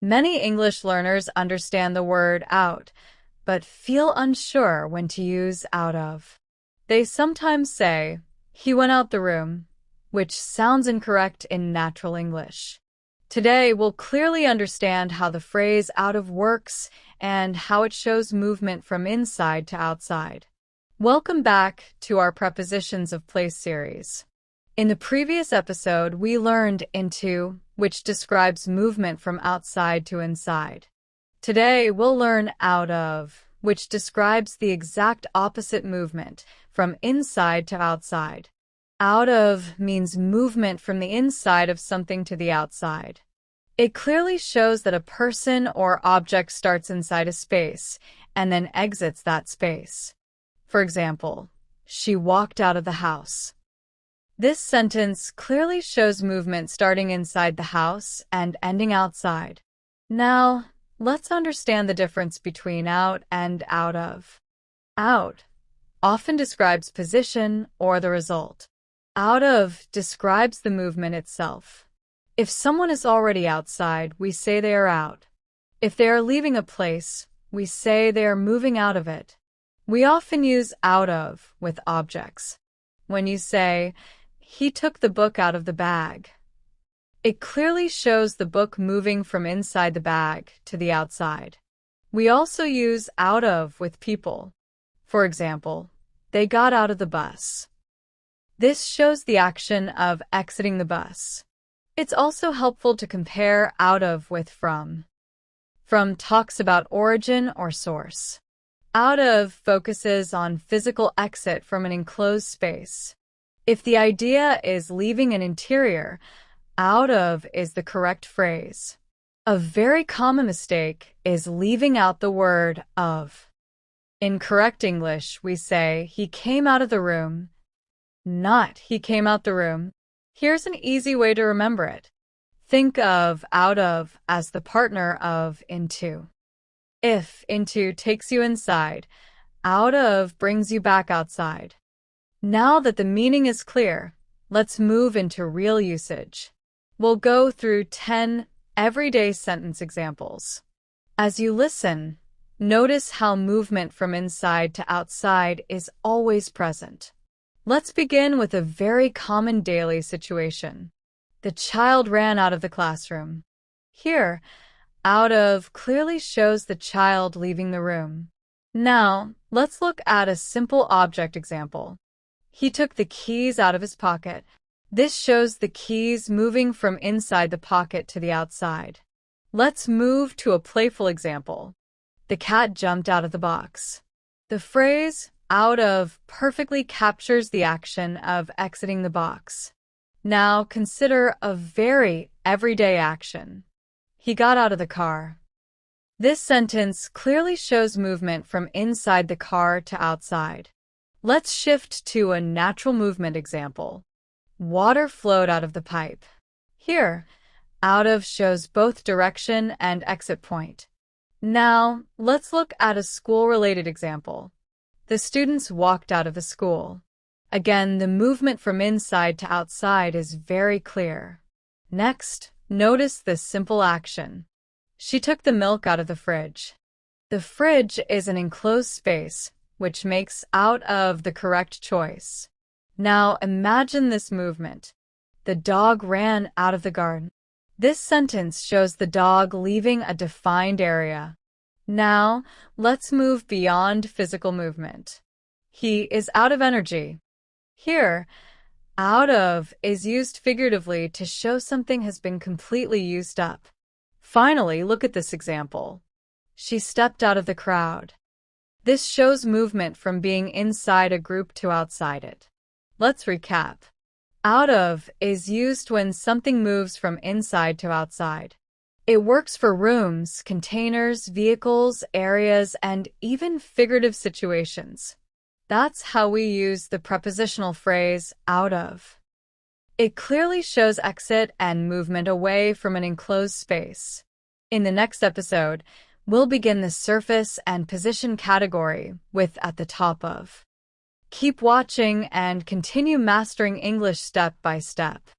Many English learners understand the word out, but feel unsure when to use out of. They sometimes say, "He went out the room," which sounds incorrect in natural English. Today, we'll clearly understand how the phrase out of works and how it shows movement from inside to outside. Welcome back to our Prepositions of Place series. In the previous episode, we learned into, which describes movement from outside to inside. Today, we'll learn out of, which describes the exact opposite movement, from inside to outside. Out of means movement from the inside of something to the outside. It clearly shows that a person or object starts inside a space and then exits that space. For example, she walked out of the house. This sentence clearly shows movement starting inside the house and ending outside. Now, let's understand the difference between out and out of. Out often describes position or the result. Out of describes the movement itself. If someone is already outside, we say they are out. If they are leaving a place, we say they are moving out of it. We often use out of with objects. When you say, "He took the book out of the bag," it clearly shows the book moving from inside the bag to the outside. We also use out of with people. For example, "They got out of the bus." This shows the action of exiting the bus. It's also helpful to compare out of with from. From talks about origin or source. Out of focuses on physical exit from an enclosed space. If the idea is leaving an interior, out of is the correct phrase. A very common mistake is leaving out the word of. In correct English, we say, "He came out of the room," not "he came out the room." Here's an easy way to remember it. Think of out of as the partner of into. If into takes you inside, out of brings you back outside. Now that the meaning is clear, let's move into real usage. We'll go through 10 everyday sentence examples. As you listen, notice how movement from inside to outside is always present. Let's begin with a very common daily situation. The child ran out of the classroom. Here, out of clearly shows the child leaving the room. Now, let's look at a simple object example. He took the keys out of his pocket. This shows the keys moving from inside the pocket to the outside. Let's move to a playful example. The cat jumped out of the box. The phrase out of perfectly captures the action of exiting the box. Now consider a very everyday action. He got out of the car. This sentence clearly shows movement from inside the car to outside. Let's shift to a natural movement example. Water flowed out of the pipe. Here, out of shows both direction and exit point. Now, let's look at a school-related example. The students walked out of the school. Again, the movement from inside to outside is very clear. Next, notice this simple action. She took the milk out of the fridge. The fridge is an enclosed space, which makes out of the correct choice. Now imagine this movement. The dog ran out of the garden. This sentence shows the dog leaving a defined area. Now, let's move beyond physical movement. He is out of energy. Here, out of is used figuratively to show something has been completely used up. Finally, look at this example. She stepped out of the crowd. This shows movement from being inside a group to outside it. Let's recap. Out of is used when something moves from inside to outside. It works for rooms, containers, vehicles, areas, and even figurative situations. That's how we use the prepositional phrase out of. It clearly shows exit and movement away from an enclosed space. In the next episode, we'll begin the surface and position category with at the top of. Keep watching and continue mastering English step by step.